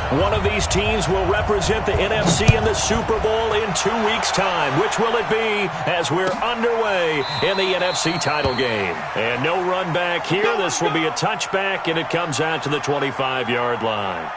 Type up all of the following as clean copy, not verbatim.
One of these teams will represent the NFC in the Super Bowl in 2 weeks' time. Which will it be as we're underway in the NFC title game? And no run back here. This will be a touchback, and it comes out to the 25-yard line.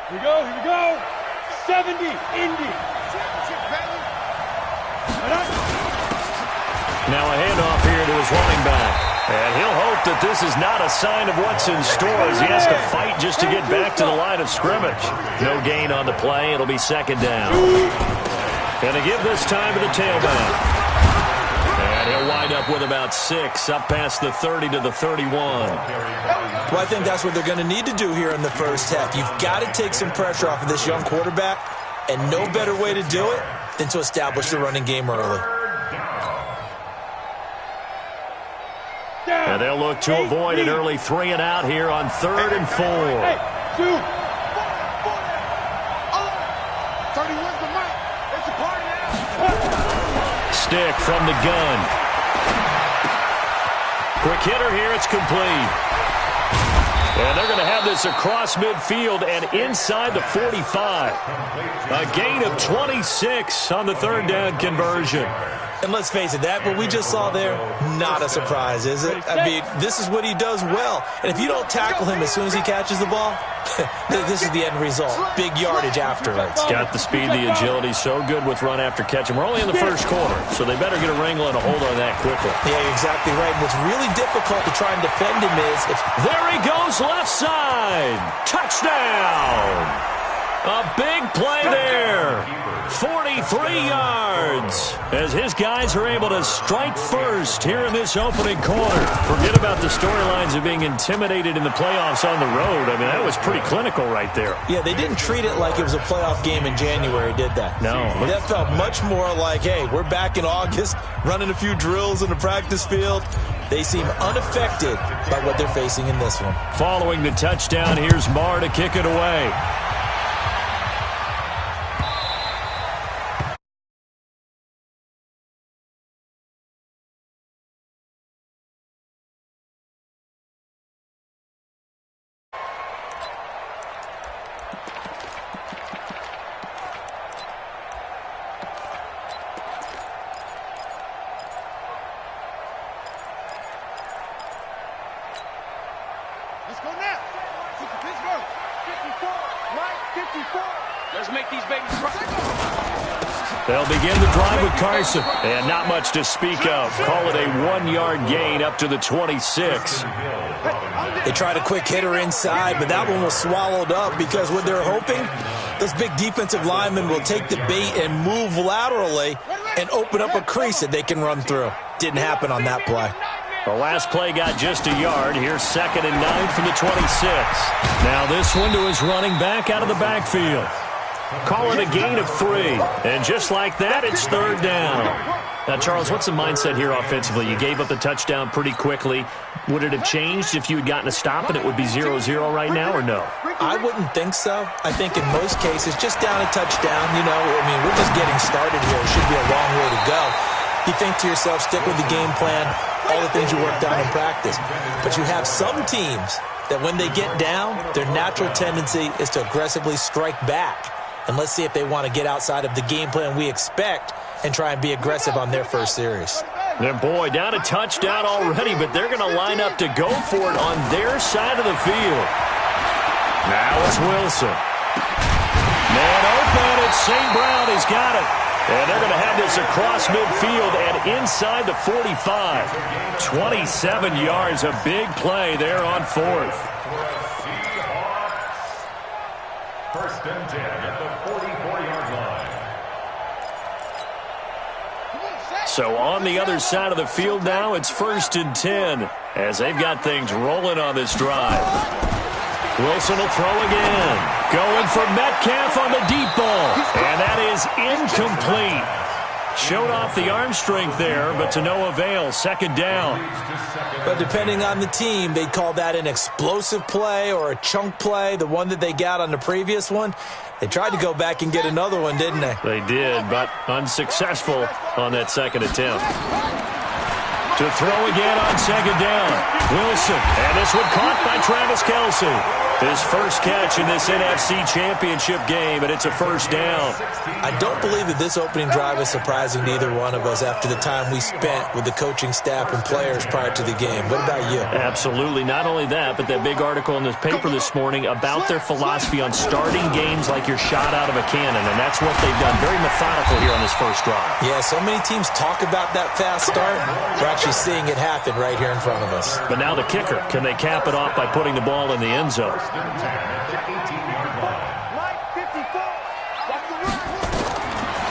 Here we go. 70, Indy. Now a handoff here to his running back. And he'll hope that this is not a sign of what's in store as he has to fight just to get back to the line of scrimmage. No gain on the play. It'll be second down. And to give this time to the tailback. And he'll wind up with about 6, up past the 30 to the 31. Well, I think that's what they're going to need to do here in the first half. You've got to take some pressure off of this young quarterback, and no better way to do it than to establish the running game early. And they'll look to avoid an early 3 and out here on 3rd and 4. Hey, 2. 31's the mic. It's a party now. Stick from the gun. Quick hitter here. It's complete. And they're going to have this across midfield and inside the 45. A gain of 26 on the 3rd down conversion. And let's face it, that what we just saw there, not a surprise, is it? I mean, this is what he does well. And if you don't tackle him as soon as he catches the ball, this is the end result. Big yardage afterwards. Got the speed, the agility, so good with run after catch. And we're only in the first quarter, so they better get a wrangle and a hold on that quickly. Yeah, you're exactly right. And what's really difficult to try and defend him is... There he goes, left side. Touchdown. A big play there. 43 yards as his guys are able to strike first here in this opening quarter. Forget about the storylines of being intimidated in the playoffs on the road. I mean, that was pretty clinical right there. Yeah, they didn't treat it like it was a playoff game in January, did that? No. That felt much more like, hey, we're back in August, running a few drills in the practice field. They seem unaffected by what they're facing in this one. Following the touchdown, here's Marr to kick it away. Let's go now. Pittsburgh. 54. Mike, 54. Let's make these babies cry. They'll begin the drive with Carson. And not much to speak of. Call it a 1-yard gain up to the 26. They tried a quick hitter inside, but that one was swallowed up because what they're hoping, those big defensive linemen will take the bait and move laterally and open up a crease that they can run through. Didn't happen on that play. The last play got just a yard. Here's 2nd and 9 from the 26. Now this one to his running back out of the backfield. Call it a gain of 3. And just like that, it's 3rd down. Now, Charles, what's the mindset here offensively? You gave up the touchdown pretty quickly. Would it have changed if you had gotten a stop and it would be 0-0 right now, or no? I wouldn't think so. I think in most cases, just down a touchdown, you know, I mean, we're just getting started here. It should be a long way to go. You think to yourself, stick with the game plan, all the things you worked on in practice. But you have some teams that when they get down, their natural tendency is to aggressively strike back. And let's see if they want to get outside of the game plan we expect and try and be aggressive on their first series. And boy, down a touchdown already, but they're going to line up to go for it on their side of the field. Now it's Wilson. Man open, it's St. Brown. He's got it. And they're going to have this across midfield and inside the 45. 27 yards, a big play there on 4th. First and 10 at the 44-yard line. So on the other side of the field now, it's 1st and 10 as they've got things rolling on this drive. Wilson will throw again. Going for Metcalf on the deep ball. And that is incomplete. Showed off the arm strength there, but to no avail. Second down. But depending on the team, they'd call that an explosive play or a chunk play, the one that they got on the previous one. They tried to go back and get another one, didn't they? They did, but unsuccessful on that second attempt. To throw again on second down. Wilson, and this one caught by Travis Kelce. His first catch in this NFC Championship game, and it's a first down. I don't believe that this opening drive is surprising to either one of us after the time we spent with the coaching staff and players prior to the game. What about you? Absolutely. Not only that, but that big article in this paper this morning about their philosophy on starting games like you're shot out of a cannon, and that's what they've done. Very methodical here on this first drive. Yeah, so many teams talk about that fast start. We're actually seeing it happen right here in front of us. But now the kicker. Can they cap it off by putting the ball in the end zone?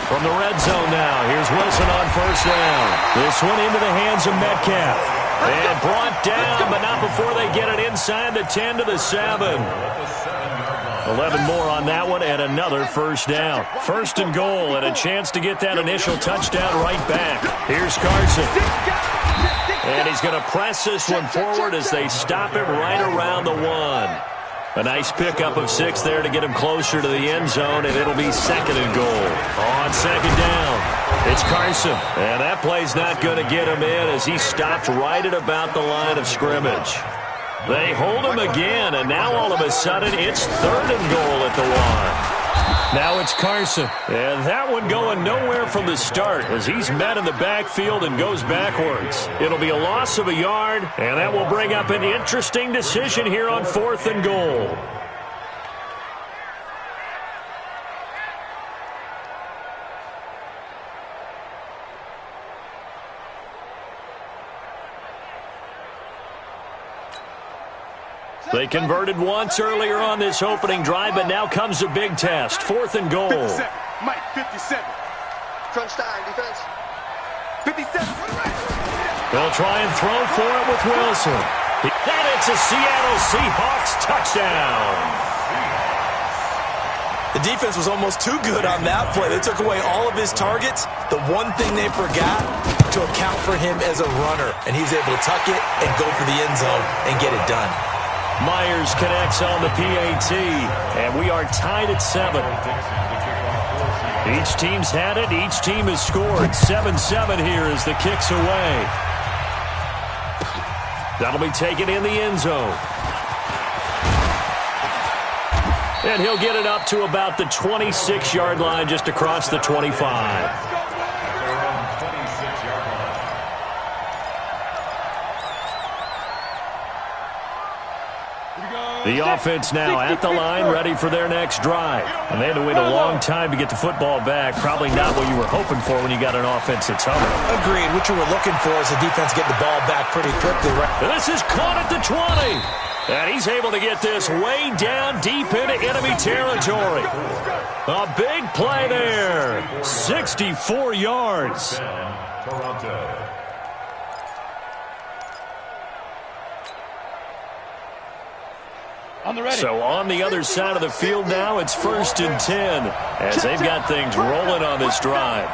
From the red zone now, here's Wilson on first down. This one into the hands of Metcalf. And brought down, but not before they get it inside the 10 to the 7. 11 more on that one, and another first down. First and goal, and a chance to get that initial touchdown right back. Here's Carson. And he's going to press this one forward as they stop him right around the 1. A nice pickup of 6 there to get him closer to the end zone, and it'll be second and goal. On second down, it's Carson. And that play's not going to get him in as he stopped right at about the line of scrimmage. They hold him again, and now all of a sudden it's third and goal at the 1. Now it's Carson, and that one going nowhere from the start as he's met in the backfield and goes backwards. It'll be a loss of a yard, and that will bring up an interesting decision here on fourth and goal. They converted once earlier on this opening drive, but now comes a big test. Fourth and goal. 57. Mike, 57. Crunch time, defense. 57. They'll try and throw for it with Wilson. And it's a Seattle Seahawks touchdown. The defense was almost too good on that play. They took away all of his targets. The one thing they forgot, to account for him as a runner. And he's able to tuck it and go for the end zone and get it done. Myers connects on the PAT, and we are tied at 7. Each team's had it. Each team has scored. 7-7 here as the kick's away. That'll be taken in the end zone. And he'll get it up to about the 26-yard line just across the 25. The offense now at the line, ready for their next drive. And they had to wait a long time to get the football back. Probably not what you were hoping for when you got an offense that's humming. Agreed. What you were looking for is the defense get the ball back pretty quickly. And this is caught at the 20. And he's able to get this way down deep into enemy territory. A big play there. 64 yards. Toronto. So on the other side of the field now, it's 1st and 10 as they've got things rolling on this drive.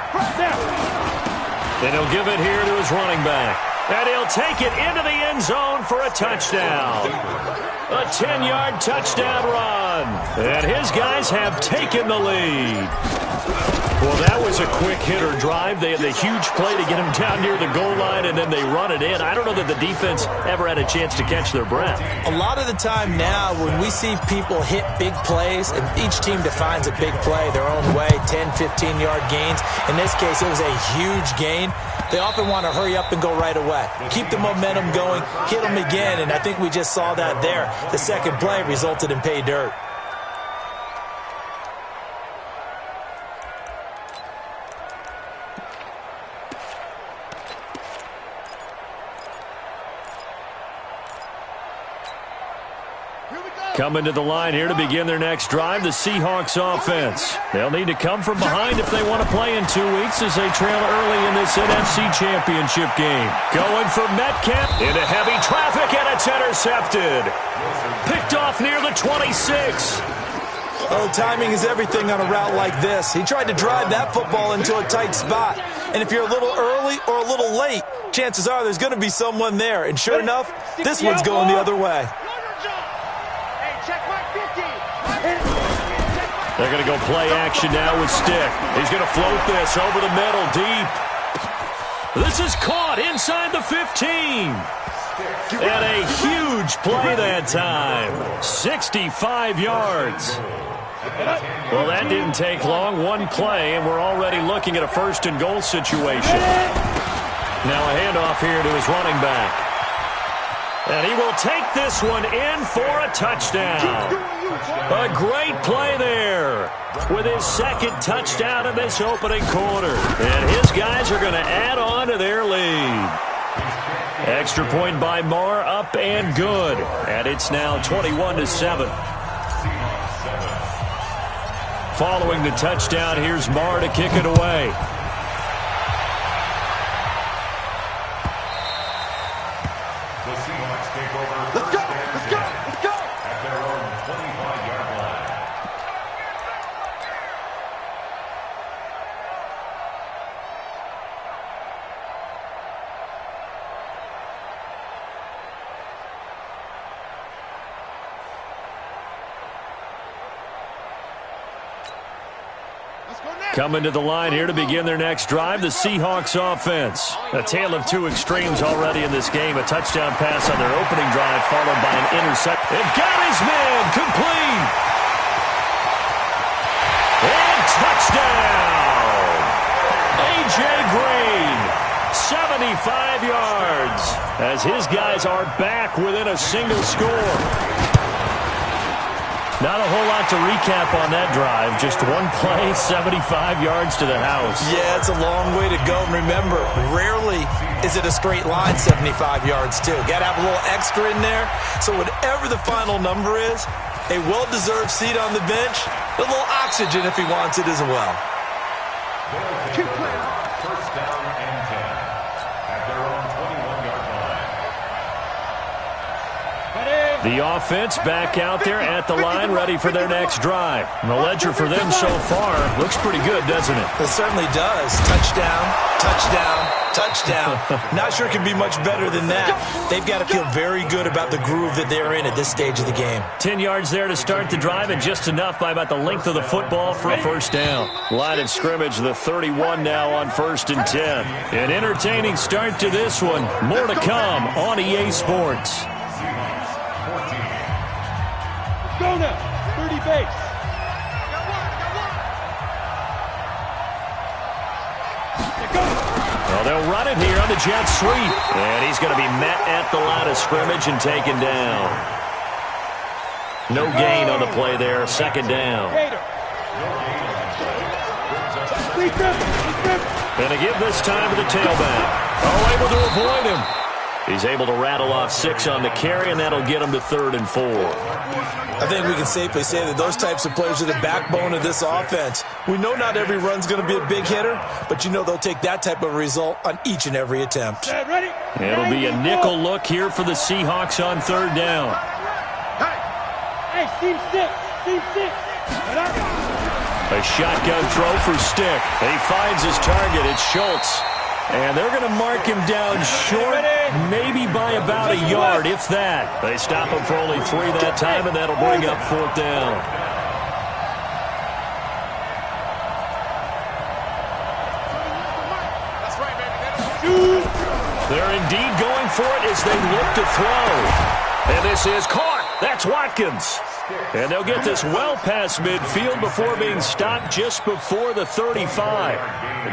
And he'll give it here to his running back. And he'll take it into the end zone for a touchdown. A 10-yard touchdown run. And his guys have taken the lead. Well, that was a quick hitter drive. They had the huge play to get him down near the goal line, and then they run it in. I don't know that the defense ever had a chance to catch their breath. A lot of the time now when we see people hit big plays, and each team defines a big play their own way, 10, 15-yard gains. In this case, it was a huge gain. They often want to hurry up and go right away. Keep the momentum going, hit them again, and I think we just saw that there. The second play resulted in pay dirt. Coming to the line here to begin their next drive, the Seahawks offense. They'll need to come from behind if they want to play in 2 weeks as they trail early in this NFC Championship game. Going for Metcalf into heavy traffic and a It's intercepted. Picked off near the 26. Oh, timing is everything on a route like this. He tried to drive that football into a tight spot. And if you're a little early or a little late, chances are there's going to be someone there. And sure enough, this one's going the other way. They're going to go play action now with Stick. He's going to float this over the middle, deep. This is caught inside the 15. And a huge play that time. 65 yards. Well, that didn't take long. One play, and we're already looking at a first and goal situation. Now a handoff here to his running back. And he will take this one in for a touchdown. A great play there with his second touchdown in this opening quarter. And his guys are going to add on to their lead. Extra point by Marr, up and good. And it's now 21-7. Following the touchdown, here's Marr to kick it away. Coming to the line here to begin their next drive, the Seahawks offense. A tale of two extremes already in this game. A touchdown pass on their opening drive followed by an interception. They've got his man complete. And touchdown. A.J. Green, 75 yards, as his guys are back within a single score. Not a whole lot to recap on that drive. Just one play, 75 yards to the house. Yeah, it's a long way to go. And remember, rarely is it a straight line 75 yards, too. Got to have a little extra in there. So whatever the final number is, a well-deserved seat on the bench, a little oxygen if he wants it as well. First down and 10 at their own 21-yard line. The offense back out there at the line, ready for their next drive. And the ledger for them so far looks pretty good, doesn't it? It certainly does. Touchdown, touchdown, touchdown. Not sure it can be much better than that. They've got to feel very good about the groove that they're in at this stage of the game. 10 yards there to start the drive, and just enough by about the length of the football for a first down. Line of scrimmage, the 31 now on 1st and 10. An entertaining start to this one. More to come on EA Sports. Go now, 30 base. Well, they'll run it here on the jet sweep. And he's going to be met at the line of scrimmage and taken down. No gain on the play there, second down. And to give this time to the tailback. Oh, able to avoid him. He's able to rattle off 6 on the carry, and that'll get him to 3rd and 4. I think we can safely say that those types of players are the backbone of this offense. We know not every run's going to be a big hitter, but you know they'll take that type of result on each and every attempt. It'll be a nickel look here for the Seahawks on 3rd down. Hey, team 6, team 6. A shotgun throw for Stick. He finds his target. It's Schultz. And they're going to mark him down short, maybe by about a yard, if that. They stop him for only 3 that time, and that'll bring up 4th down. They're indeed going for it as they look to throw. And this is caught. That's Watkins. And they'll get this well past midfield before being stopped just before the 35.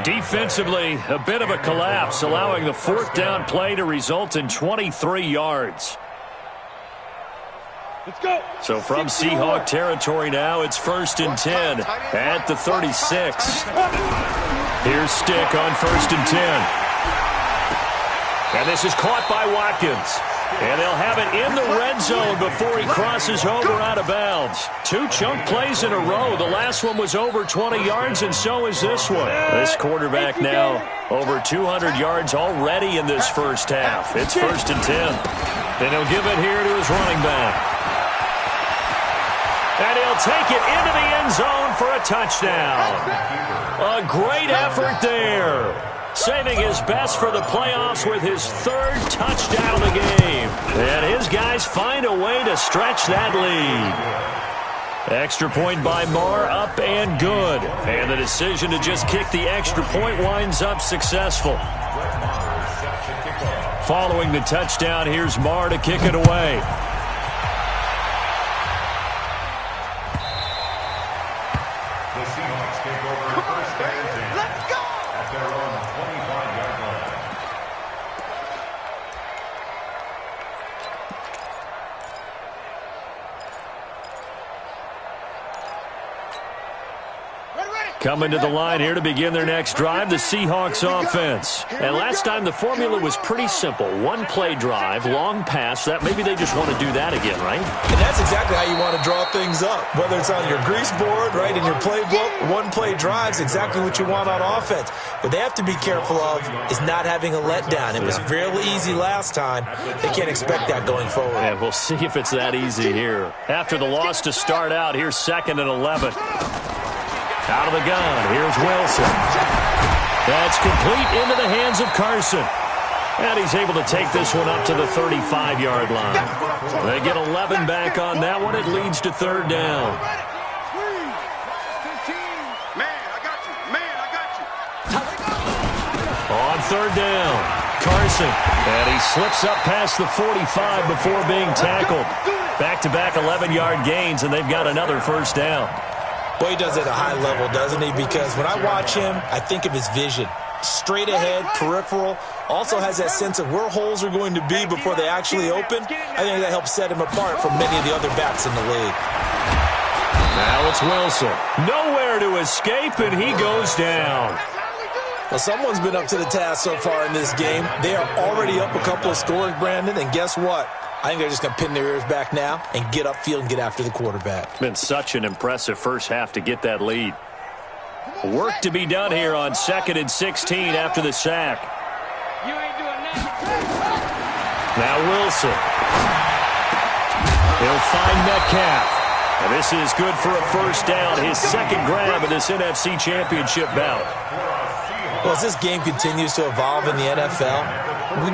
Defensively, a bit of a collapse, allowing the 4th down play to result in 23 yards. Let's go. So from Seahawk territory now, it's 1st and 10 at the 36. Here's Stick on 1st and 10. And this is caught by Watkins. And they'll have it in the red zone before he crosses over out of bounds. 2 chunk plays in a row. The last one was over 20 yards, and so is this one. This quarterback now over 200 yards already in this first half. It's 1st and 10. And he'll give it here to his running back. And he'll take it into the end zone for a touchdown. A great effort there. Saving his best for the playoffs with his third touchdown of the game. And his guys find a way to stretch that lead. Extra point by Marr, up and good. And the decision to just kick the extra point winds up successful. Following the touchdown, here's Marr to kick it away. The Seahawks take over first and 10. Let's go! At their own 25-yard line. Coming to the line here to begin their next drive, the Seahawks offense. And last time the formula was pretty simple. One play drive, long pass. That maybe they just want to do that again, right? And that's exactly how you want to draw things up. Whether it's on your grease board, right, in your playbook, one play drive's exactly what you want on offense. What they have to be careful of is not having a letdown. It was real easy last time. They can't expect that going forward. And we'll see if it's that easy here. After the loss to start out, here's 2nd and 11. Out of the gun, here's Wilson. That's complete into the hands of Carson. And he's able to take this one up to the 35-yard line. They get 11 back on that one. It leads to 3rd down. On 3rd down, Carson. And he slips up past the 45 before being tackled. Back-to-back 11-yard gains, and they've got another 1st down. Well, he does it at a high level, doesn't he? Because when I watch him, I think of his vision. Straight ahead, peripheral. Also has that sense of where holes are going to be before they actually open. I think that helps set him apart from many of the other backs in the league. Now it's Wilson. Nowhere to escape, and he goes down. Well, someone's been up to the task so far in this game. They are already up a couple of scores, Brandon, and guess what? I think they're just going to pin their ears back now and get upfield and get after the quarterback. Been such an impressive first half to get that lead. Work to be done here on 2nd and 16 after the sack. You ain't doing nothing. Now Wilson. He'll find Metcalf. And this is good for a 1st down, his 2nd grab of this NFC Championship bout. Well, as this game continues to evolve in the NFL,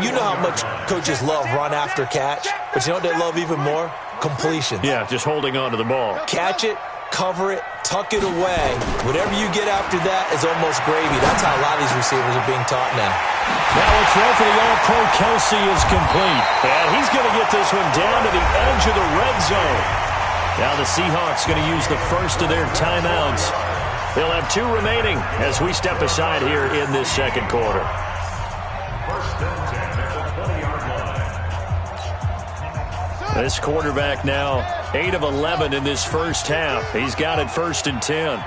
you know how much coaches love run after catch, but you know what they love even more? Completions. Yeah, just holding on to the ball. Catch it, cover it, tuck it away. Whatever you get after that is almost gravy. That's how a lot of these receivers are being taught now. Now a throw for the All-Pro Kelsey is complete. And he's going to get this one down to the edge of the red zone. Now the Seahawks going to use the first of their timeouts. They'll have 2 remaining as we step aside here in this 2nd quarter. 1st and 10 at the 20-yard line. This quarterback now 8 of 11 in this first half. He's got it 1st and 10.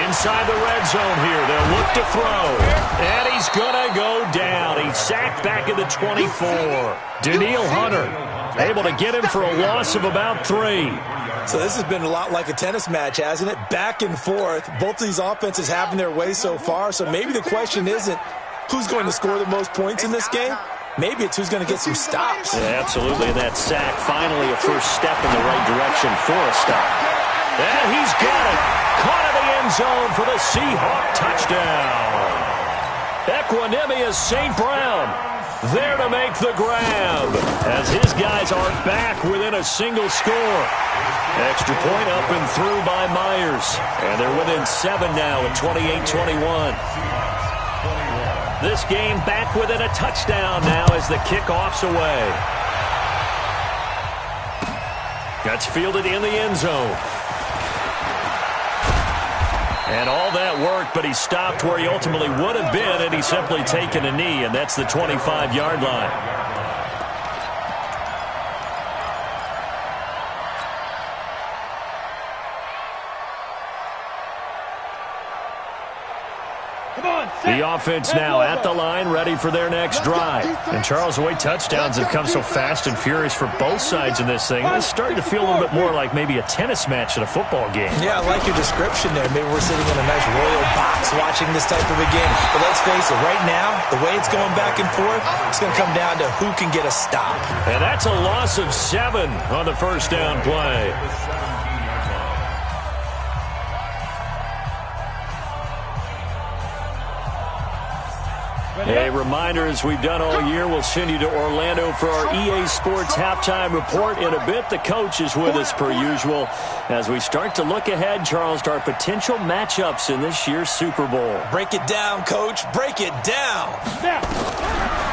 Inside the red zone here. They'll look to throw. And he's going to go down. He's sacked back at the 24. Danielle Hunter able to get him for a loss of about 3. So this has been a lot like a tennis match, hasn't it? Back and forth. Both of these offenses having their way so far. So maybe the question isn't who's going to score the most points in this game. Maybe it's who's going to get some stops. Yeah, absolutely. And that sack, finally a first step in the right direction for a stop. And he's got it. Caught in the end zone for the Seahawk touchdown. Equanimous St. Brown there to make the grab as his guys are back within a single score. Extra point up and through by Myers. And they're within 7 now at 28-21. This game back within a touchdown now as the kickoff's away. That's fielded in the end zone. And all that worked, but he stopped where he ultimately would have been, and he's simply taken a knee, and that's the 25-yard line. Come on, The offense now at the line, ready for their next drive. And Charles, the way touchdowns have come so fast and furious for both sides in this thing, it's starting to feel a little bit more like maybe a tennis match in a football game. Yeah, I like your description there. Maybe we're sitting in a nice royal box watching this type of a game. But let's face it, right now, the way it's going back and forth, it's going to come down to who can get a stop. And that's a loss of 7 on the first down play. A reminder, as we've done all year, we'll send you to Orlando for our EA Sports halftime report in a bit. The coach is with us per usual as we start to look ahead, Charles, to our potential matchups in this year's Super Bowl. Break it down, Coach. Break it down.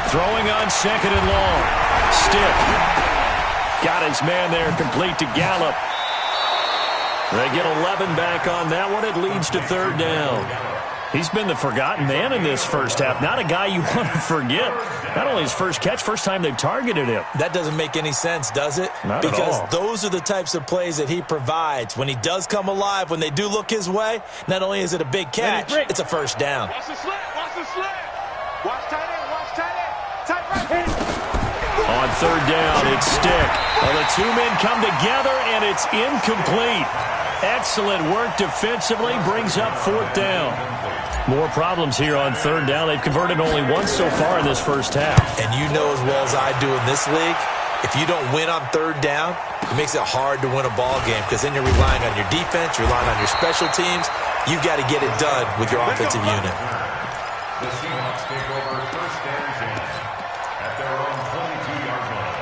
Throwing on second and long. Stick. Got his man there, complete to Gallup. They get 11 back on that one. It leads to third down. He's been the forgotten man in this first half. Not a guy you want to forget. Not only his first catch, first time they've targeted him. That doesn't make any sense, does it? Not because at all. Those are the types of plays that he provides. When he does come alive, when they do look his way, not only is it a big catch, it's a first down. Watch the slant. Watch the slant. Watch tight end. Watch tight end. Tight right. On third down, it's Stick. Well, the two men come together, and it's incomplete. Excellent work defensively, brings up fourth down. More problems here on third down. They've converted only once so far in this first half. And you know as well as I do in this league, if you don't win on third down, it makes it hard to win a ball game because then you're relying on your defense, you're relying on your special teams. You've got to get it done with your offensive unit. The Seahawks take over first and 10 at their own 22-yard line.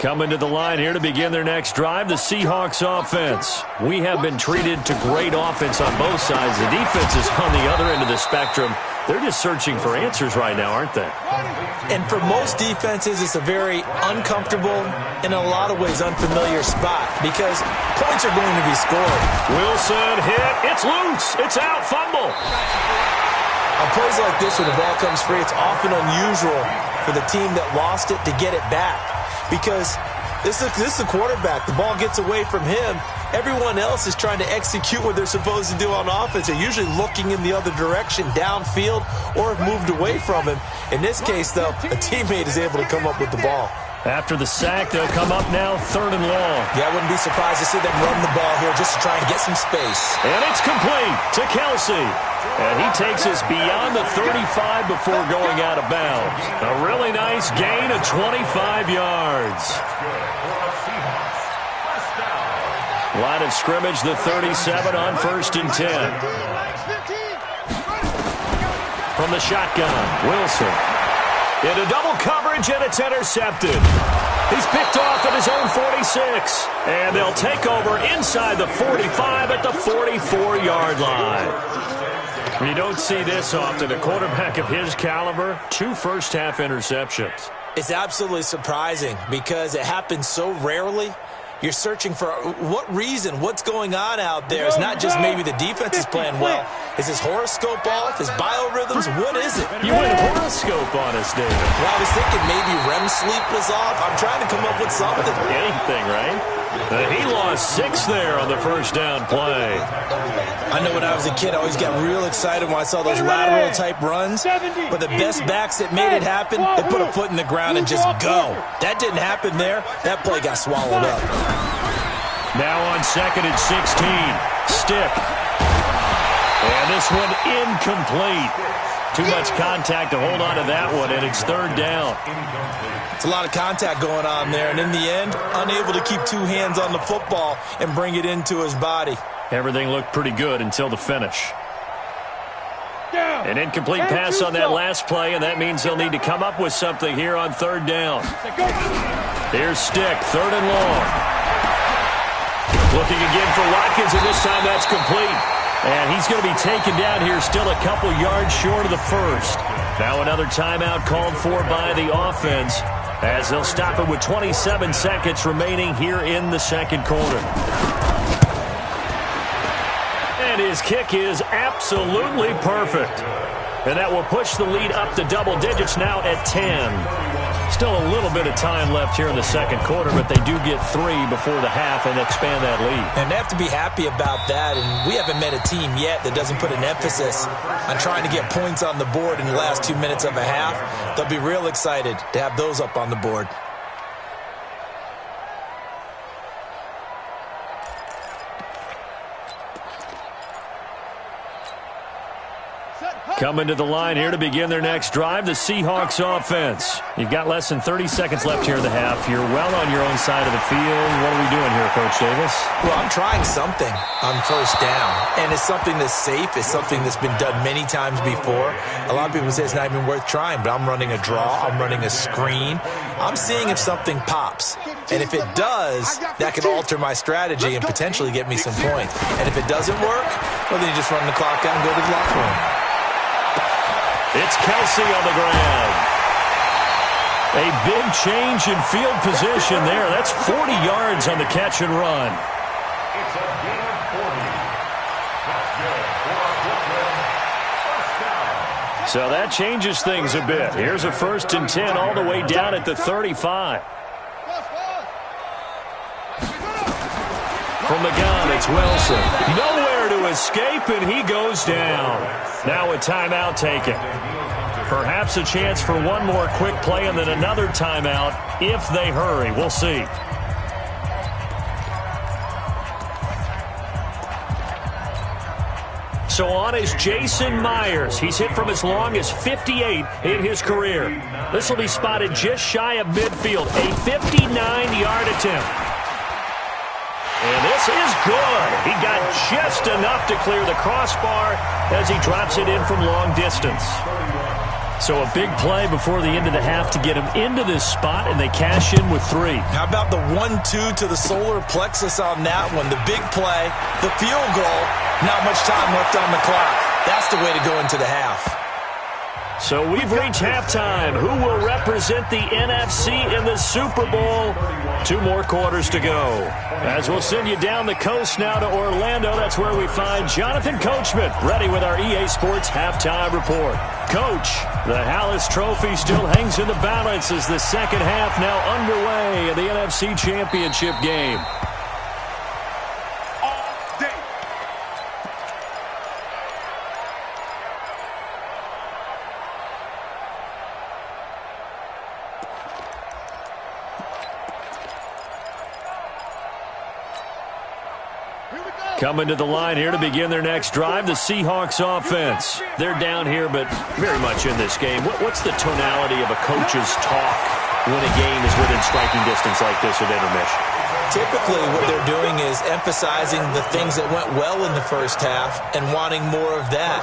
Coming to the line here to begin their next drive, the Seahawks offense. We have been treated to great offense on both sides. The defense is on the other end of the spectrum. They're just searching for answers right now, aren't they? And for most defenses, it's a very uncomfortable, in a lot of ways, unfamiliar spot because points are going to be scored. Wilson hit. It's loose. It's out. Fumble. On plays like this, when the ball comes free, it's often unusual for the team that lost it to get it back. Because this is a quarterback. The ball gets away from him. Everyone else is trying to execute what they're supposed to do on offense. They're usually looking in the other direction, downfield, or have moved away from him. In this case, though, a teammate is able to come up with the ball. After the sack, they'll come up now third and long. Yeah, I wouldn't be surprised to see them run the ball here just to try and get some space. And it's complete to Kelsey. And he takes us beyond the 35 before going out of bounds. A really nice gain of 25 yards. Line of scrimmage, the 37 on first and 10. From the shotgun, Wilson. Into double coverage, and it's intercepted. He's picked off at his own 46. And they'll take over inside the 45 at the 44-yard line. You don't see this often. A quarterback of his caliber, 2 first-half interceptions. It's absolutely surprising because it happens so rarely. You're searching for what reason, what's going on out there. It's not just maybe the defense is playing well. Is his horoscope off? His biorhythms? What is it? You went horoscope on us, David. Well, I was thinking maybe REM sleep was off. I'm trying to come up with something. Anything, right? He lost 6 there on the first down play. I know when I was a kid, I always got real excited when I saw those lateral-type runs. But the best backs that made it happen, they put a foot in the ground and just go. That didn't happen there. That play got swallowed up. Now on second and 16. Stick. And this one incomplete. Too much contact to hold on to that one, and it's third down. It's a lot of contact going on there, and in the end, unable to keep 2 hands on the football and bring it into his body. Everything looked pretty good until the finish. An incomplete pass on that last play, and that means they'll need to come up with something here on third down. Here's Stick, third and long. Looking again for Watkins, and this time that's complete. And he's going to be taken down here still a couple yards short of the first. Now another timeout called for by the offense as they'll stop it with 27 seconds remaining here in the second quarter. And his kick is absolutely perfect. And that will push the lead up to double digits now at 10. Still a little bit of time left here in the second quarter, but they do get 3 before the half and expand that lead. And they have to be happy about that. And we haven't met a team yet that doesn't put an emphasis on trying to get points on the board in the last 2 minutes of a half. They'll be real excited to have those up on the board. Coming to the line here to begin their next drive, the Seahawks offense. You've got less than 30 seconds left here in the half. You're well on your own side of the field. What are we doing here, Coach Davis? Well, I'm trying something on first down, and it's something that's safe. It's something that's been done many times before. A lot of people say it's not even worth trying, but I'm running a draw. I'm running a screen. I'm seeing if something pops. And if it does, that can alter my strategy and potentially get me some points. And if it doesn't work, well, then you just run the clock down and go to the locker room. It's Kelsey on the ground. A big change in field position there. That's 40 yards on the catch and run. It's a gain of 40. That's good for a Brooklyn first down. So that changes things a bit. Here's a 1st and 10 all the way down at the 35. From the gun, it's Wilson. Nowhere to escape, and he goes down. Now a timeout taken. Perhaps a chance for one more quick play and then another timeout if they hurry. We'll see. So on is Jason Myers. He's hit from as long as 58 in his career. This will be spotted just shy of midfield. A 59-yard attempt. And this is good. He got just enough to clear the crossbar as he drops it in from long distance. So a big play before the end of the half to get him into this spot, and they cash in with 3. How about the 1-2 to the solar plexus on that one? The big play, the field goal, not much time left on the clock. That's the way to go into the half. So we've reached halftime. Who will represent the NFC in the Super Bowl? 2 more quarters to go. As we'll send you down the coast now to Orlando, that's where we find Jonathan Coachman, ready with our EA Sports Halftime Report. Coach, the Hallis Trophy still hangs in the balance as the second half now underway in the NFC Championship game. Coming to the line here to begin their next drive, the Seahawks offense. They're down here, but very much in this game. What's the tonality of a coach's talk when a game is within striking distance like this at intermission? Typically, what they're doing is emphasizing the things that went well in the first half and wanting more of that.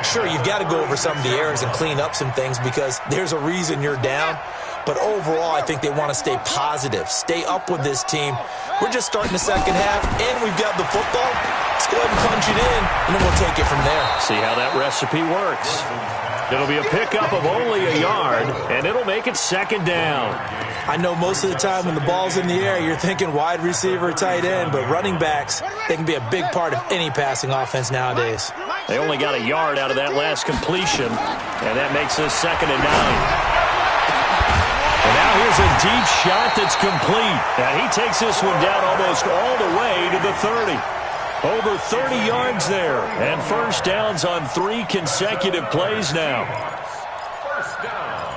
Sure, you've got to go over some of the errors and clean up some things because there's a reason you're down. But overall, I think they want to stay positive, stay up with this team. We're just starting the second half, and we've got the football. Let's go ahead and punch it in, and then we'll take it from there. See how that recipe works. It'll be a pickup of only a yard, and it'll make it second down. I know most of the time when the ball's in the air, you're thinking wide receiver, tight end, but running backs, they can be a big part of any passing offense nowadays. They only got a yard out of that last completion, and that makes this 2nd and 9. And now here's a deep shot that's complete. And he takes this one down almost all the way to the 30. Over 30 yards there. And first downs on 3 consecutive plays now. First down.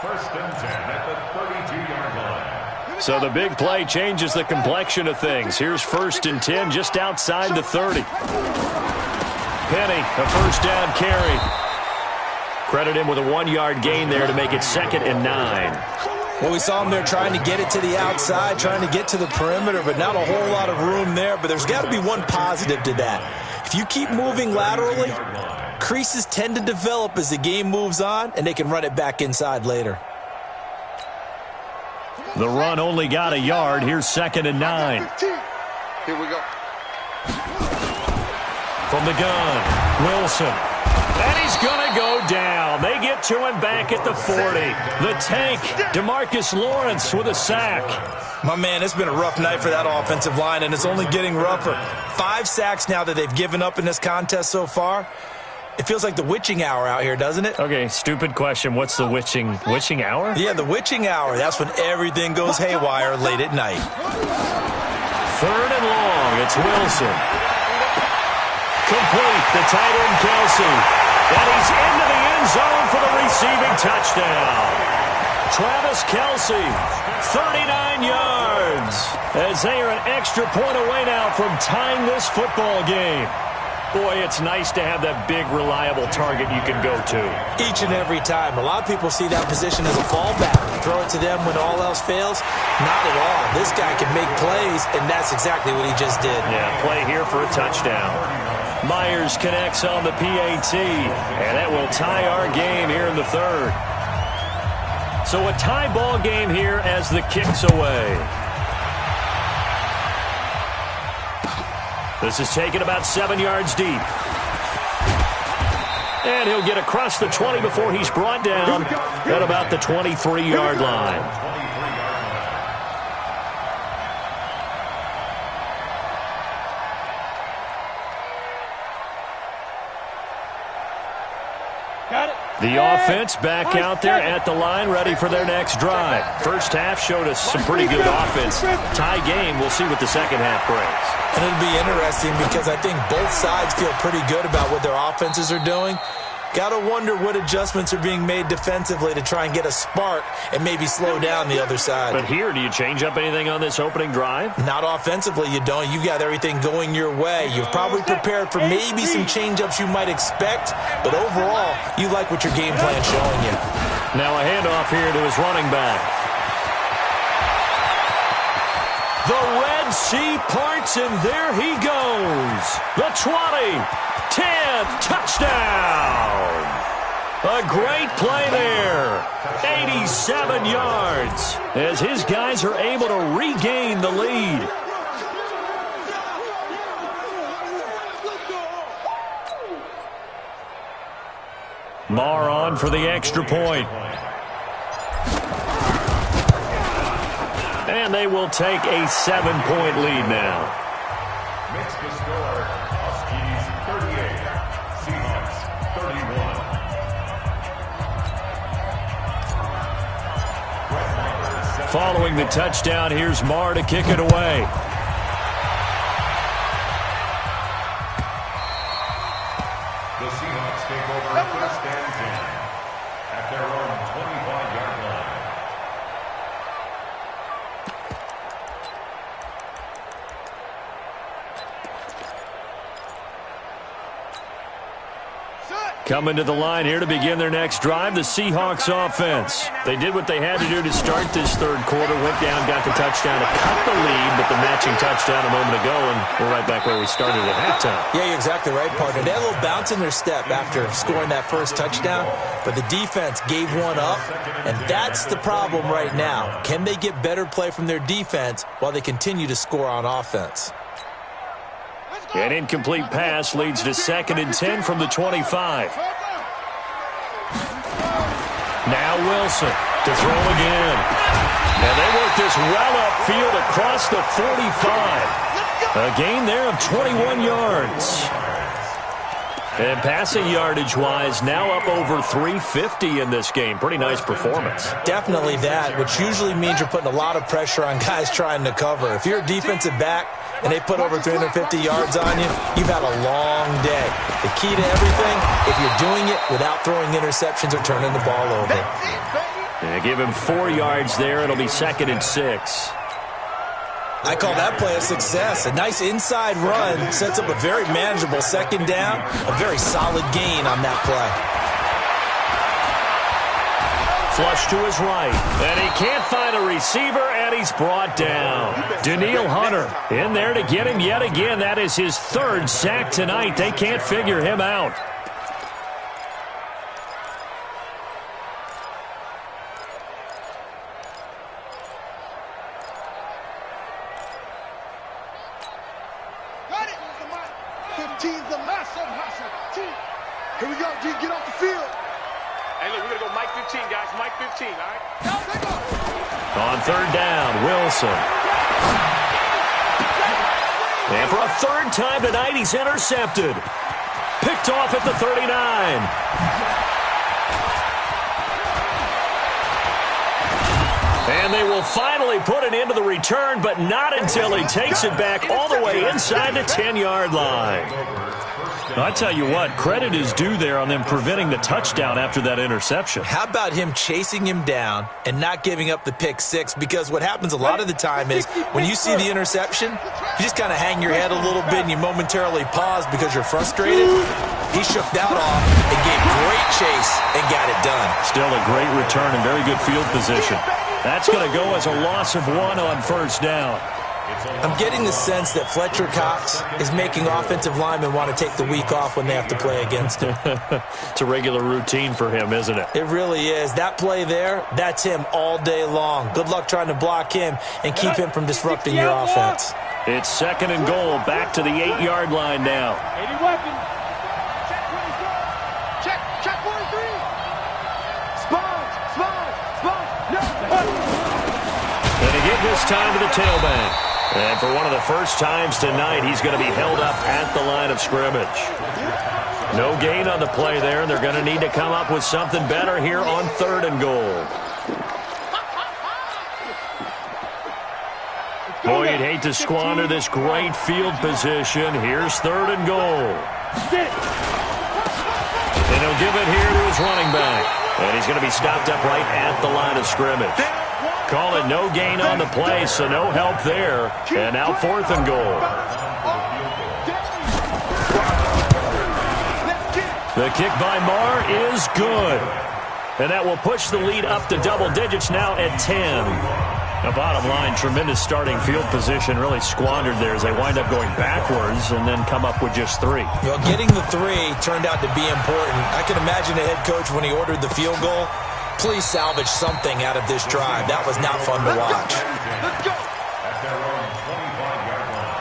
1st and 10 at the 32-yard line. So the big play changes the complexion of things. Here's 1st and 10 just outside the 30. Penny, a first down carry. Credit him with a 1-yard gain there to make it 2nd and 9. Well, we saw him there trying to get it to the outside, trying to get to the perimeter, but not a whole lot of room there. But there's got to be one positive to that. If you keep moving laterally, creases tend to develop as the game moves on, and they can run it back inside later. The run only got a yard. Here's 2nd and 9. Here we go. From the gun, Wilson. And he's going to go down. They get to him back at the 40. The tank, DeMarcus Lawrence with a sack. My man, it's been a rough night for that offensive line, and it's only getting rougher. 5 sacks now that they've given up in this contest so far. It feels like the witching hour out here, doesn't it? Okay, stupid question. What's the witching hour? Yeah, the witching hour. That's when everything goes haywire late at night. 3rd and long. It's Wilson. Complete. The tight end, Kelsey. And he's into the end zone for the receiving touchdown. Travis Kelsey, 39 yards. As they are an extra point away now from tying this football game. Boy, it's nice to have that big, reliable target you can go to. Each and every time. A lot of people see that position as a fallback. Throw it to them when all else fails. Not at all. This guy can make plays, and that's exactly what he just did. Yeah, play here for a touchdown. Myers connects on the PAT, and that will tie our game here in the 3rd. So a tie ball game here as the kick's away. This is taken about 7 yards deep. And he'll get across the 20 before he's brought down at about the 23-yard line. The offense back out there at the line, ready for their next drive. First half showed us some pretty good offense. Tie game, we'll see what the second half brings. And it'll be interesting because I think both sides feel pretty good about what their offenses are doing. Got to wonder what adjustments are being made defensively to try and get a spark and maybe slow down the other side. But here, do you change up anything on this opening drive? Not offensively, you don't. You've got everything going your way. You've probably prepared for maybe some change-ups you might expect, but overall, you like what your game plan's showing you. Now a handoff here to his running back. The Red Sea parts, and there he goes. The 20, 10, touchdown. A great play there. 87 yards as his guys are able to regain the lead. Marr on for the extra point. And they will take a 7-point lead now. Makes the score, Huskies 38, Seahawks 31. Following the touchdown, here's Marr to kick it away. The Seahawks take over 1st and 10 at their own 25-yard line. Coming to the line here to begin their next drive, the Seahawks offense. They did what they had to do to start this 3rd quarter, went down, got the touchdown to cut the lead, but the matching touchdown a moment ago, and we're right back where we started at halftime. Yeah, you're exactly right, partner. They had a little bounce in their step after scoring that first touchdown, but the defense gave one up, and that's the problem right now. Can they get better play from their defense while they continue to score on offense? An incomplete pass leads to 2nd and 10 from the 25. Now Wilson to throw again. And they work this well upfield across the 45. A gain there of 21 yards. And passing yardage-wise, now up over 350 in this game. Pretty nice performance. Definitely that, which usually means you're putting a lot of pressure on guys trying to cover. If you're a defensive back and they put over 350 yards on you, you've had a long day. The key to everything, if you're doing it without throwing interceptions or turning the ball over. And give him 4 yards there. It'll be 2nd and 6. I call that play a success. A nice inside run sets up a very manageable 2nd down. A very solid gain on that play. Flush to his right, and he can't find a receiver, and he's brought down. Daniil Hunter in there to get him yet again. That is his 3rd sack tonight. They can't figure him out. Here we go, G. Get off the field. Hey, look, we're going to go Mike 15, guys. Mike 15, all right? On 3rd down, Wilson. And for a 3rd time tonight, he's intercepted. Picked off at the 39. And they will finally put it into the return, but not until he takes it back all the way inside the 10-yard line. I tell you what, credit is due there on them preventing the touchdown after that interception. How about him chasing him down and not giving up the pick six? Because what happens a lot of the time is when you see the interception, you just kind of hang your head a little bit and you momentarily pause because you're frustrated. He shook that off and gave great chase and got it done. Still a great return and very good field position. That's going to go as a loss of 1 on first down. I'm getting the sense that Fletcher Cox is making offensive linemen want to take the week off when they have to play against him. It's a regular routine for him, isn't it? It really is. That play there, that's him all day long. Good luck trying to block him and keep him from disrupting your offense. It's 2nd and goal, back to the 8-yard line now. 80 weapon. Check 43. Sponge. No. And he gave this time to the tailback. And for one of the first times tonight, he's going to be held up at the line of scrimmage. No gain on the play there, and they're going to need to come up with something better here on 3rd and goal. Boy, you'd hate to squander this great field position. Here's 3rd and goal. And he'll give it here to his running back. And he's going to be stopped up right at the line of scrimmage. Call it no gain on the play, so no help there. And now 4th and goal. The kick by Marr is good. And that will push the lead up to double digits now at 10. The bottom line, tremendous starting field position, really squandered there as they wind up going backwards and then come up with just 3. Well, getting the 3 turned out to be important. I can imagine the head coach when he ordered the field goal. Please salvage something out of this drive. That was not fun to watch. Let's go. At their own 25-yard line.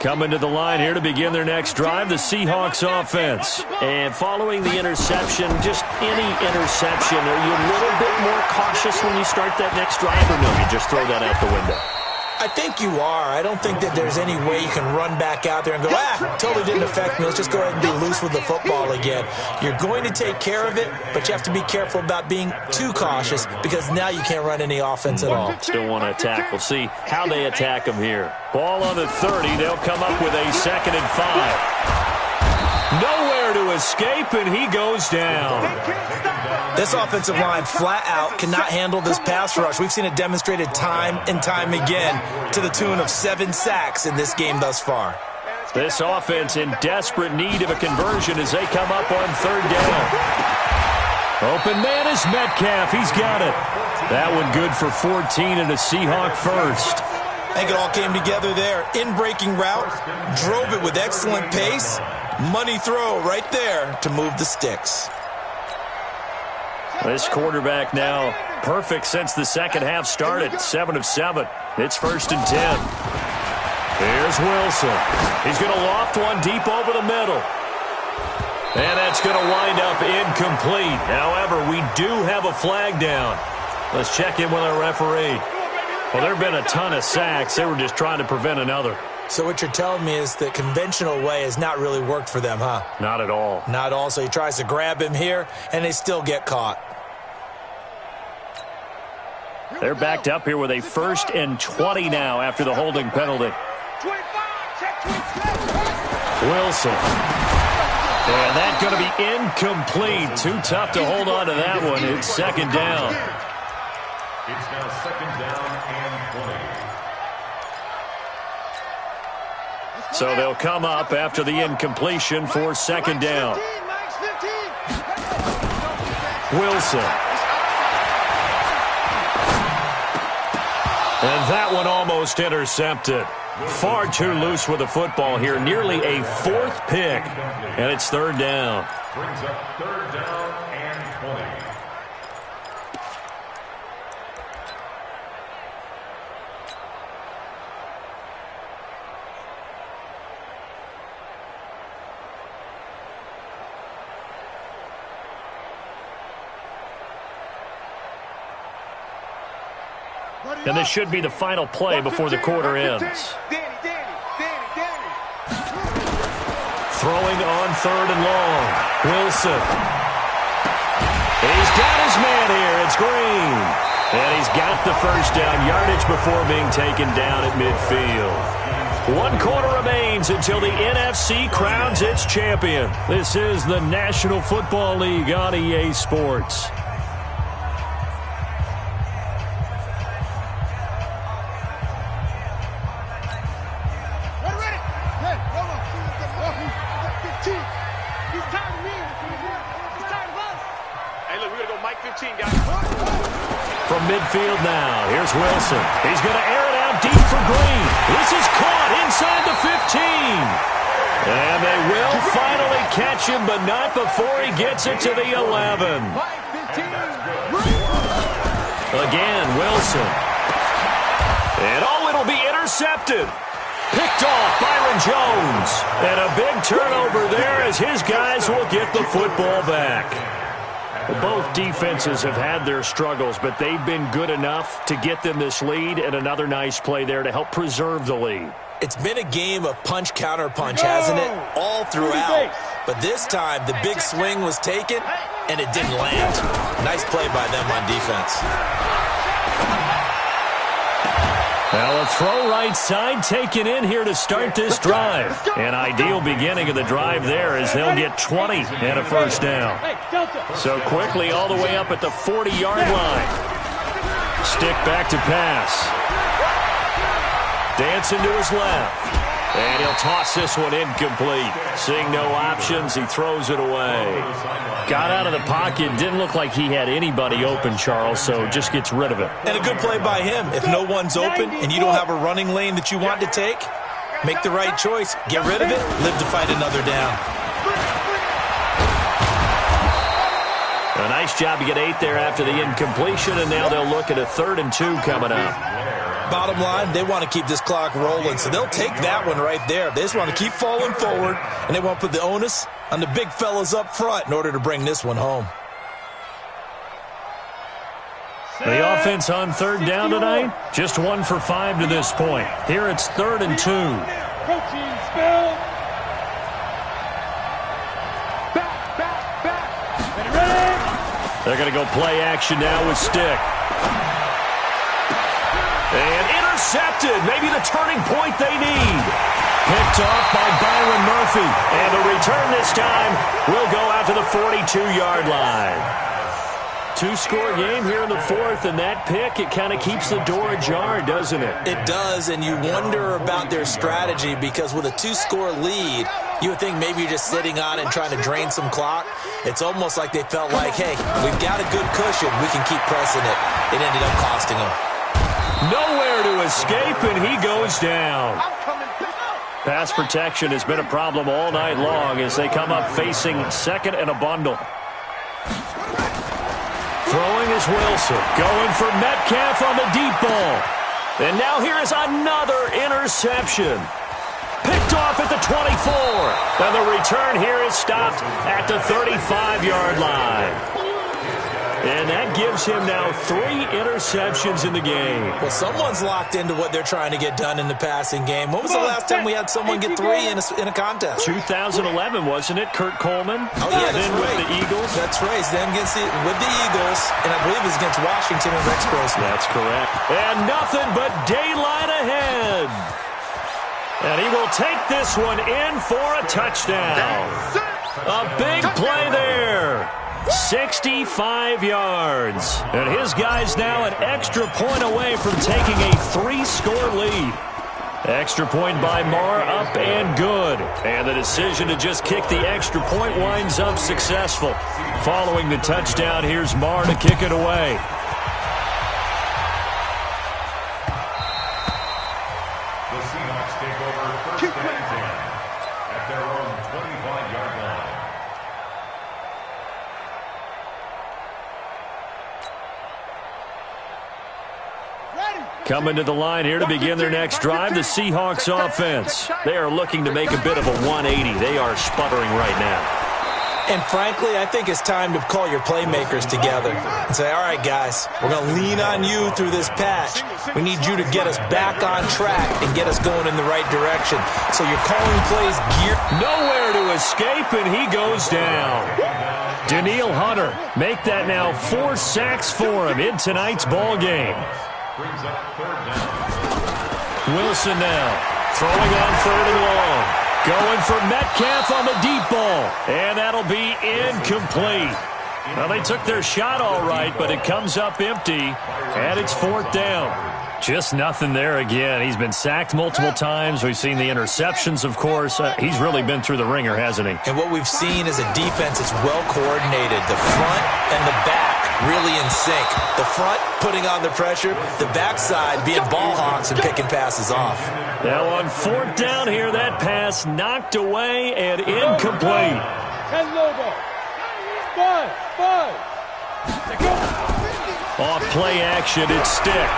Coming to the line here to begin their next drive, the Seahawks offense. And following the interception, just any interception, are you a little bit more cautious when you start that next drive, or no, you just throw that out the window? I think you are. I don't think that there's any way you can run back out there and go, totally didn't affect me. Let's just go ahead and be loose with the football again. You're going to take care of it, but you have to be careful about being too cautious because now you can't run any offense at all. Still want to attack. We'll see how they attack them here. Ball on the 30. They'll come up with a 2nd and 5. Nowhere to escape, and he goes down. This offensive line flat out cannot handle this pass rush. We've seen it demonstrated time and time again to the tune of 7 sacks in this game thus far. This offense in desperate need of a conversion as they come up on 3rd down. Open man is Metcalf. He's got it. That one good for 14 and a Seahawk first. I think it all came together there. In-breaking route, drove it with excellent pace. Money throw right there to move the sticks. This quarterback now perfect since the second half started. 7 of 7. It's 1st and 10. Here's Wilson. He's going to loft one deep over the middle. And that's going to wind up incomplete. However, we do have a flag down. Let's check in with our referee. Well, there have been a ton of sacks. They were just trying to prevent another. So what you're telling me is the conventional way has not really worked for them, huh? Not at all. Not at all. So he tries to grab him here, and they still get caught. They're backed up here with a 1st and 20 now after the holding penalty. 25, check 26. Wilson. And that's going to be incomplete. Too tough to hold on to that one. It's 2nd down. It's now 2nd down and 20. So they'll come up after the incompletion for 2nd down. Wilson. And that one almost intercepted. Far too loose with the football here. Nearly a 4th pick. And it's 3rd down. Brings up 3rd down and 20. And this should be the final play before the quarter ends. Throwing on 3rd and long. Wilson. He's got his man here. It's Green. And he's got the first down yardage before being taken down at midfield. 1 quarter remains until the NFC crowns its champion. This is the National Football League on EA Sports. From midfield now, here's Wilson. He's going to air it out deep for Green. This is caught inside the 15. And they will finally catch him, but not before he gets it to the 11. Again, Wilson. And it'll be intercepted. Picked off Byron Jones. And a big turnover there as his guys will get the football back. Both defenses have had their struggles, but they've been good enough to get them this lead, and another nice play there to help preserve the lead. It's been a game of punch-counter-punch, hasn't it? All throughout. But this time, the big swing was taken, and it didn't land. Nice play by them on defense. Well, a throw right side taken in here to start this drive. An ideal beginning of the drive there as they'll get 20 and a first down. So quickly all the way up at the 40-yard line. Stick back to pass. Dancing to his left. And he'll toss this one incomplete. Seeing no options, he throws it away. Got out of the pocket, didn't look like he had anybody open, Charles, so just gets rid of it. And a good play by him. If no one's open and you don't have a running lane that you want to take, make the right choice. Get rid of it, live to fight another down. A nice job to get 8 there after the incompletion, and now they'll look at a 3rd and 2 coming up. Bottom line, they want to keep this clock rolling, so they'll take that one right there. They just want to keep falling forward, and they want to put the onus on the big fellas up front in order to bring this one home. The offense on 3rd down tonight, just 1 for 5 to this point. Here it's 3rd and 2. They're going to go play action now with Stick. And intercepted. Maybe the turning point they need. Picked off by Byron Murphy. And the return this time will go out to the 42-yard line. 2-score game here in the 4th, and that pick, it kind of keeps the door ajar, doesn't it? It does, and you wonder about their strategy because with a 2-score lead, you would think maybe you're just sitting on it and trying to drain some clock. It's almost like they felt like, hey, we've got a good cushion. We can keep pressing it. It ended up costing them. Nowhere to escape, and he goes down. Pass protection has been a problem all night long as they come up facing 2nd and a bundle. Throwing is Wilson. Going for Metcalf on the deep ball. And now here is another interception. Picked off at the 24. And the return here is stopped at the 35-yard line. And that gives him now 3 interceptions in the game. Well, someone's locked into what they're trying to get done in the passing game. When was the last time we had someone get 3 in a contest? 2011, wasn't it? Kurt Coleman? Oh, yeah, then right. with the Eagles? That's right. Then with the Eagles, and I believe it was against Washington and Rex Grossman. That's correct. And nothing but daylight ahead. And he will take this one in for a touchdown. A big play there. 65 yards. And his guys now an extra point away from taking a 3-score lead. Extra point by Marr, up and good. And the decision to just kick the extra point winds up successful. Following the touchdown, here's Marr to kick it away. The Seahawks take over 1st and 10 at their own 25-yard line. Coming to the line here to begin their next drive, the Seahawks offense. They are looking to make a bit of a 180. They are sputtering right now. And frankly, I think it's time to call your playmakers together and say, all right, guys, we're going to lean on you through this patch. We need you to get us back on track and get us going in the right direction. So you're calling plays gear. Nowhere to escape, and he goes down. Daniil Hunter, make that now 4 sacks for him in tonight's ball game. Wilson now throwing on 3rd and long. Going for Metcalf on the deep ball. And that'll be incomplete. Well, they took their shot all right, but it comes up empty. And it's 4th down. Just nothing there again. He's been sacked multiple times. We've seen the interceptions, of course. He's really been through the ringer, hasn't he? And what we've seen is a defense that's well coordinated. The front and the back really in sync. The front putting on the pressure, the backside being ball hawks and picking passes off. Now on 4th down here, that pass knocked away and incomplete. 10 logo. 5. Off play action, it's Stick.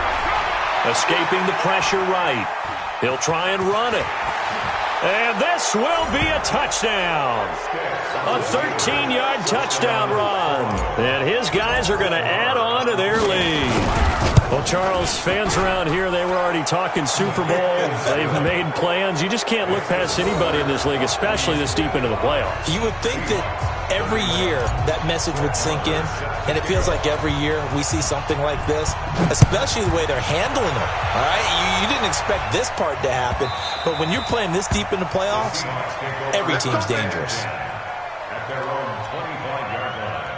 Escaping the pressure right. He'll try and run it. And this will be a touchdown. A 13-yard touchdown run. And his guys are going to add on to their lead. Well, Charles, fans around here, they were already talking Super Bowl. They've made plans. You just can't look past anybody in this league, especially this deep into the playoffs. You would think that every year that message would sink in, and it feels like every year we see something like this, especially the way they're handling them. All right, you didn't expect this part to happen, but when you're playing this deep in the playoffs, every team's dangerous. At their own 25-yard line.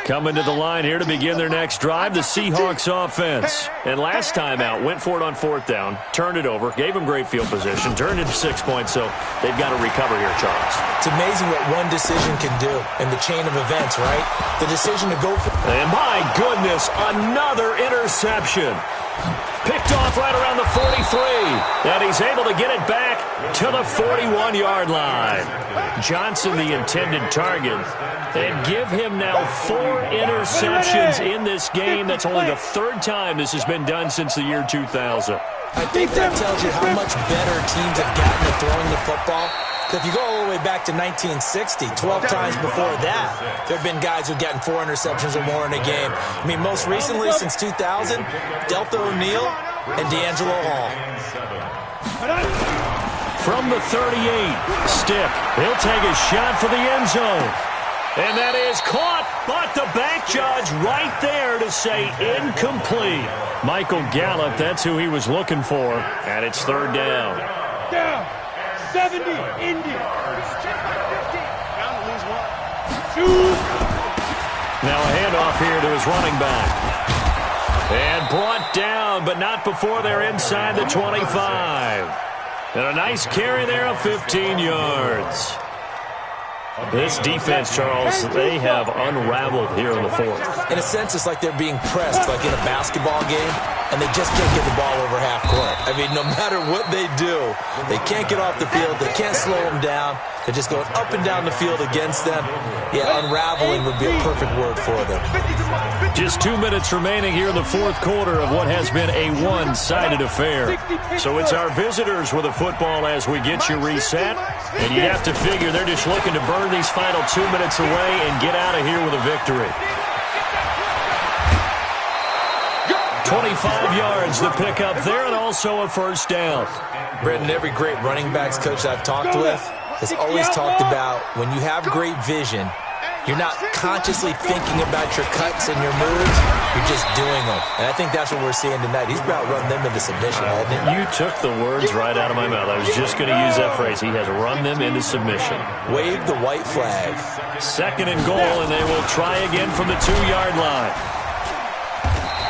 Coming to the line here to begin their next drive, the Seahawks offense. And last time out, went for it on 4th down, turned it over, gave them great field position, turned into 6 points, so they've got to recover here, Charles. It's amazing what one decision can do in the chain of events, right? The decision to go for... And my goodness, another interception. Picked off right around the 43. And he's able to get it back to the 41-yard line. Johnson, the intended target. And give him now 4 interceptions in this game. That's only the 3rd time this has been done since the year 2000. I think that tells you how much better teams have gotten at throwing the football. If you go all the way back to 1960, 12 times before that, there have been guys who've gotten 4 interceptions or more in a game. I mean, most recently, since 2000, Delta O'Neal and D'Angelo Hall. From the 38, Stick. He'll take a shot for the end zone. And that is caught, but the back judge right there to say incomplete. Michael Gallup, that's who he was looking for, and it's 3rd down. Down. 70, Indy. Now a handoff here to his running back. And brought down, but not before they're inside the 25. And a nice carry there of 15 yards. This defense, Charles, they have unraveled here in the 4th. In a sense, it's like they're being pressed, like in a basketball game, and they just can't get the ball over half court. I mean, no matter what they do, they can't get off the field. They can't slow them down. They're just going up and down the field against them. Yeah, unraveling would be a perfect word for them. Just 2 minutes remaining here in the 4th quarter of what has been a one-sided affair. So it's our visitors with a football as we get you reset. And you have to figure they're just looking to burn these final 2 minutes away and get out of here with a victory. 25 yards the pickup there, and also a 1st down. Brendan, every great running backs coach I've talked with has always talked about when you have great vision, you're not consciously thinking about your cuts and your moves, you're just doing them. And I think that's what we're seeing tonight. He's about run them into submission, hasn't he? You took the words right out of my mouth. I was just going to use that phrase. He has run them into submission. Wave the white flag. 2nd and goal, and they will try again from the 2-yard line.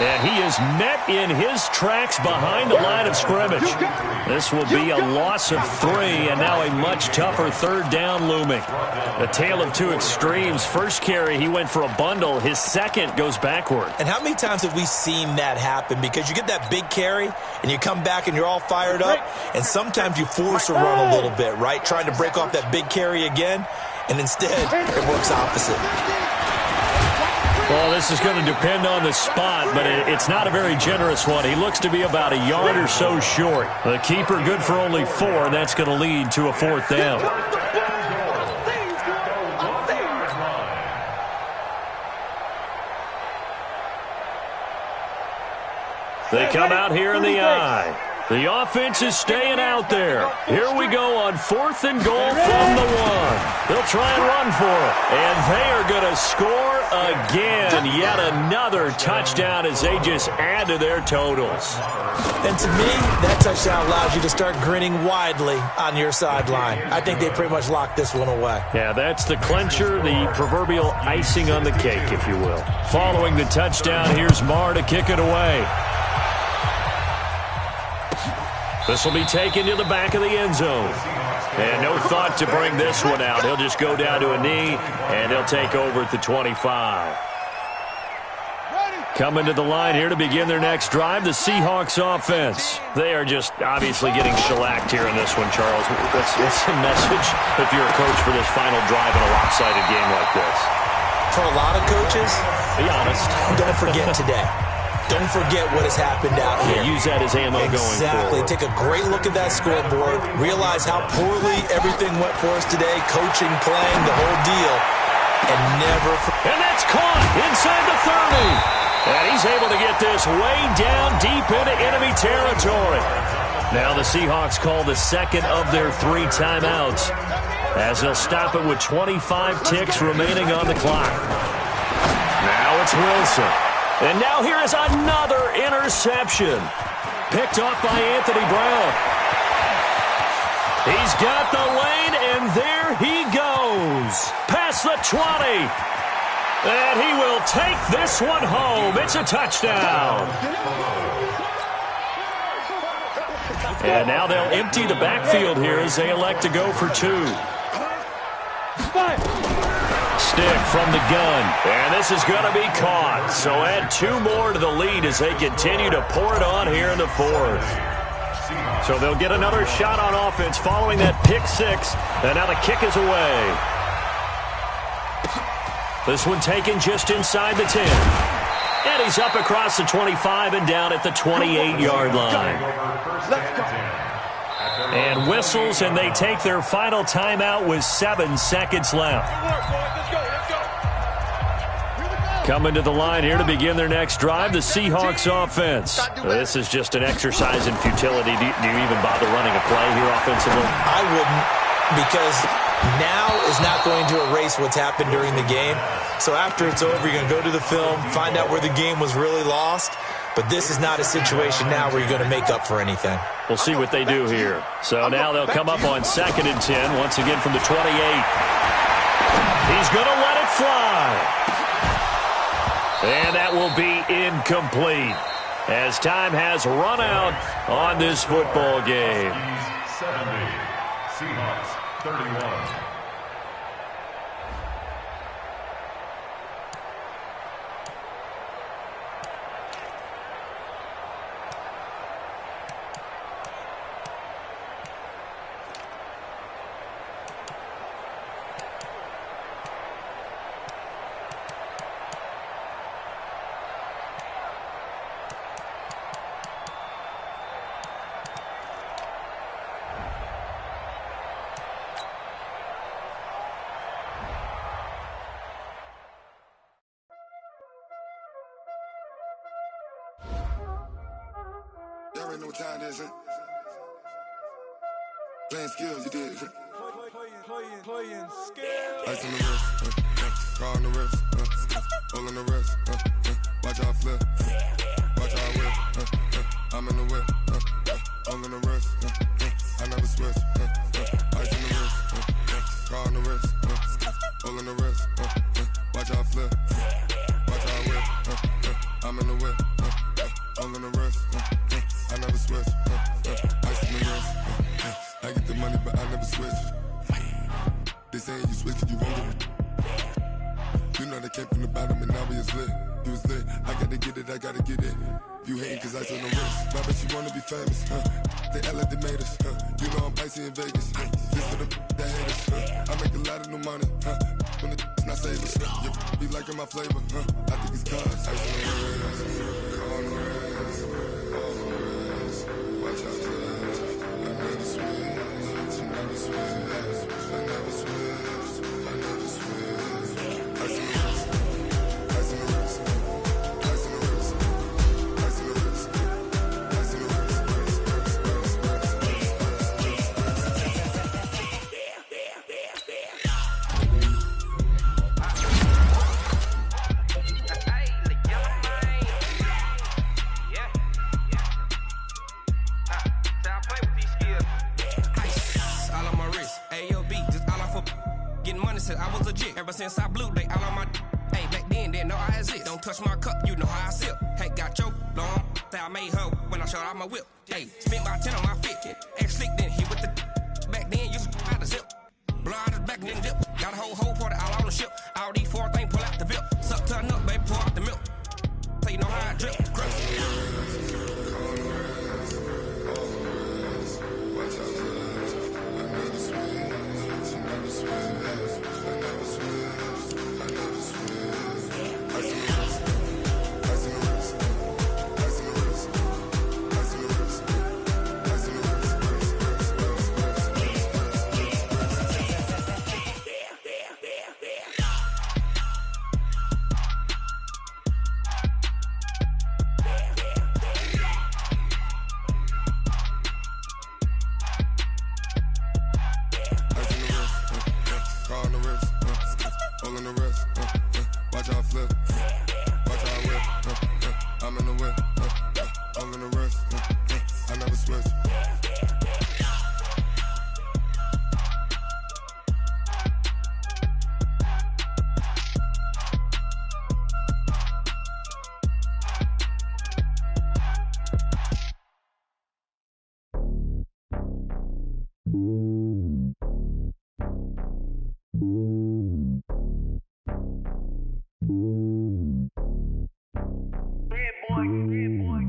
And he is met in his tracks behind the line of scrimmage. This will be a loss of 3, and now a much tougher third down looming. A tale of two extremes. First carry, he went for a bundle. His second goes backward. And how many times have we seen that happen? Because you get that big carry, and you come back and you're all fired up, and sometimes you force a run a little bit, right? Trying to break off that big carry again, and instead it works opposite. Well, this is going to depend on the spot, but it's not a very generous one. He looks to be about a yard or so short. The keeper good for only 4, and that's going to lead to a 4th down. They come out here in the eye. The offense is staying out there. Here we go on 4th and goal from the 1. They'll try and run for it. And they are going to score again. Yet another touchdown as they just add to their totals. And to me, that touchdown allows you to start grinning widely on your sideline. I think they pretty much locked this one away. Yeah, that's the clincher, the proverbial icing on the cake, if you will. Following the touchdown, here's Marr to kick it away. This will be taken to the back of the end zone. And no thought to bring this one out. He'll just go down to a knee, and they'll take over at the 25. Coming to the line here to begin their next drive, the Seahawks offense. They are just obviously getting shellacked here in this one, Charles. What's the message if you're a coach for this final drive in a lopsided game like this? For a lot of coaches, be honest, don't forget today. Don't forget what has happened out here. Use that as ammo going forward. Exactly. Take a great look at that scoreboard. Realize how poorly everything went for us today. Coaching, playing, the whole deal. And never... And that's caught inside the 30. And he's able to get this way down deep into enemy territory. Now the Seahawks call the second of their 3 timeouts, as they'll stop it with 25 ticks remaining on the clock. Now it's Wilson. And now here is another interception. Picked off by Anthony Brown. He's got the lane, and there he goes. Past the 20. And he will take this one home. It's a touchdown. And now they'll empty the backfield here as they elect to go for 2. Stick from the gun, and this is going to be caught. So add 2 more to the lead as they continue to pour it on here in the 4th. So they'll get another shot on offense following that pick 6, and now the kick is away. This one taken just inside the 10. And he's up across the 25 and down at the 28-yard line. And whistles, and they take their final timeout with 7 seconds left. Coming to the line here to begin their next drive, the Seahawks offense. This is just an exercise in futility. Do you even bother running a play here offensively? I wouldn't, because now is not going to erase what's happened during the game. So after it's over, you're going to go to the film, find out where the game was really lost. But this is not a situation now where you're going to make up for anything. We'll see what they do here. So now they'll come up on 2nd and 10, once again from the 28. He's going to let it fly. And that will be incomplete, as time has run out on this football game. 70, Seahawks 31. Y'all already know what time it is, huh? Playing skills, you did. Playing skills. Ice on the wrist, car on the wrist, hole on the wrist, watch how I flip, watch how I whip, I'm in the whip, hole in the wrist, I never switch, ice on the wrist, car on the wrist, hole in the wrist, watch how I flip, watch how I whip, I'm in the whip, all in the wrist, I never switch, ice in the wrist, I get the money but I never switch. They saying you switch and you won't get it. You know they came from the bottom and now we is lit. You was lit, I gotta get it, I gotta get it. You hating cause ice on the wrist, but I bet you wanna be famous, They act like they made us, You know I'm icy in Vegas, This for the that hate us, I make a lot of new money, When it's not savers, You be liking my flavor, I think it's cause ice on the wrist, on the wrist, on the wrist. Watch out, cuz I never switch, I never switch, I never switch, I never switch. Ice on the wrist, ice on the wrist, ice on the wrist, ice on the wrist, ice on the wrist, I was legit. Ever since I blew, they all on my hey, back then, didn't know I exist. Don't touch my cup, you know how I sip. Hey, got your long, that I made her when I showed out my whip. Hey, spent my 10 on my fit. Ex-slick, then hit with the back then, used to out the zip. Blow out his back and then dip. Got a whole party all on the ship. All these 4 things, pull out the VIP. Suck to a nut, baby, pour out the milk. So you know how I drip.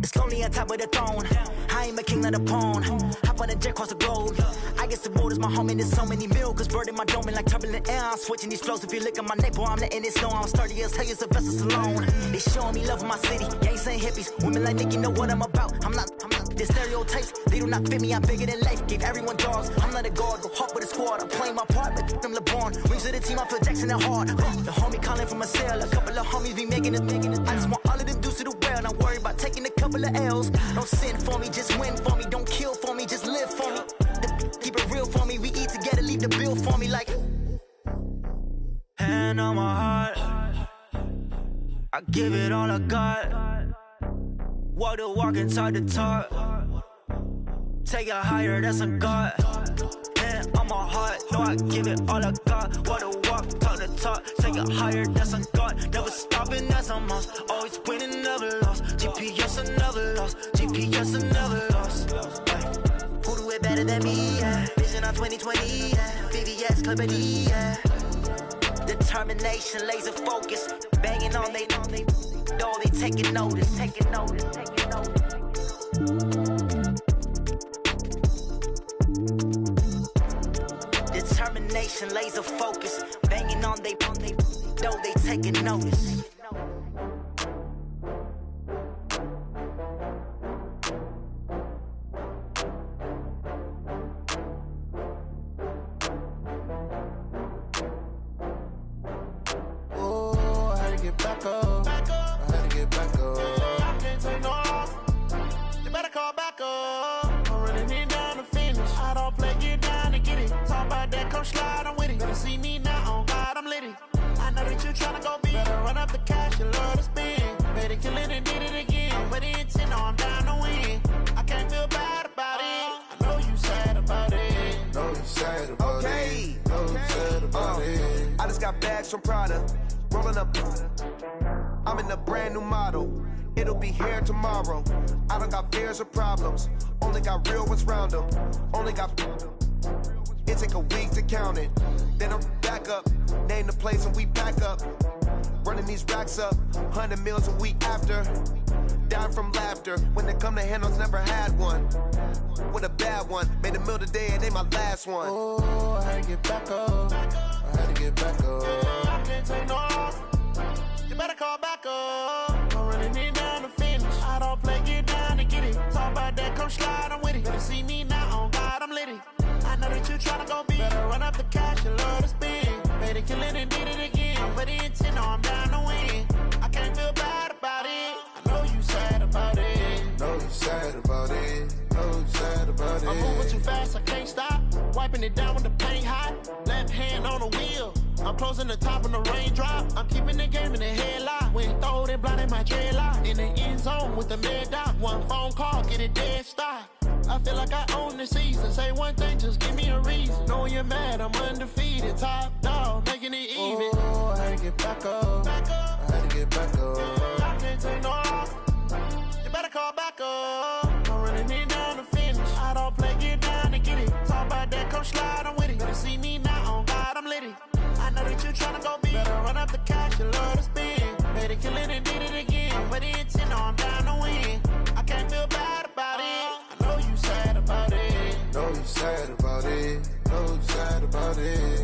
It's lonely on top of the throne. I ain't a king of the pawn. Hop on a jet across the globe. I guess the road is my home and there's so many miracles. Bird in my dome and like turbulent air. I'm switching these flows. If you look at my neck, boy, I'm letting it snow. I'm sturdy as hell, it's a vessel alone. They showing me love in my city. Gangsta hippies. Women like Nicki know what I'm about. I'm not. The stereotypes, they do not fit me. I'm bigger than life. Gave everyone dogs. I'm not a guard. Go hard with a squad. I'm playing my part, but I'm LeBron. Rings of the team, I feel Jackson and hard. The homie calling from a cell. A couple of homies be making it. I just want all of them dudes to the well. Not worry about taking a couple of L's. Don't sin for me, just win for me. Don't kill for me, just live for me. Keep it real for me. We eat together, leave the bill for me like. Hand on my heart, I give it all I got. Walk the walk and talk the talk. Take it higher, that's a God. Hand on my heart, no, I give it all I got. Walk the walk, talk the talk. Take it higher, that's a God. Never stopping, that's a must. Always winning, never lost. GPS, I never lost. GPS, I never lost. Who do it better than me? Yeah. Vision on 2020. Yeah. VVS, Clippity. Yeah. Determination, laser focus. Banging on they door, they taking notice. Taking notice, taking notice. Determination, laser focus. Banging on they door, they taking notice. Back up. I had to get back up. I can't take no loss. You better call back up. I'm running it down to finish. I don't play, get down to get it. Talk about that, come slide, I'm with it. Better see me now, on God, I'm lit it. I know that you tryna go big. Better run up the cash, you love to spend. Better kill it and did it again. With the intent, no, I'm down to win. I can't feel bad about it. I know you sad about it. Know you sad about it. Know you sad about it. I just got bags from Prada. Rolling up, I'm I'm in a brand new model. It'll be here tomorrow. I don't got fears or problems. Only got real ones round them. Only got... It take a week to count it. Then I'm back up. Name the place and we back up. Running these racks up. 100 meals a week after. Dying from laughter. When they come to handles, never had one. With a bad one. Made a meal today and they my last one. Oh, I had to get back up. I had to get back up. I can't take no off. You better call back up. I'm running it down to finish. I don't play, get down to get it. Talk about that, come slide, I'm with it. Better see me now, on God, I'm litty. I know that you tryna go big. Better run up the cash, you love to spend. Better kill it and did it again. I'm with the intent, no, I'm down to win. I can't feel bad about it. I know you sad about it. Know you sad about it. Know you sad about it. I'm moving too fast, I can't stop. Wiping it down with the paint hot. Left hand on the wheel. I'm closing the top on the raindrop. I'm keeping the game in the headlock. When throwed and blinded my dreadlock. In the end zone with the mid dot. One phone call, get it dead stop. I feel like I own the season. Say one thing, just give me a reason. Knowing you're mad, I'm undefeated. Top dog, making it even. Oh, I had to get back up. I had to get back up. I can't take no off. You better call back up. I'm running it down to finish. I don't play, get down to get it. Talk about that, come slide, I'm with it. Better see me now, on God, I'm litty. I know that you tryna go big. Better run up the cash, you love to spend. Better kill it and did it again. I'm with the intent, no, I'm down to win. I can't feel bad about it. I know you sad about it. Know you sad about it. Know you sad about it.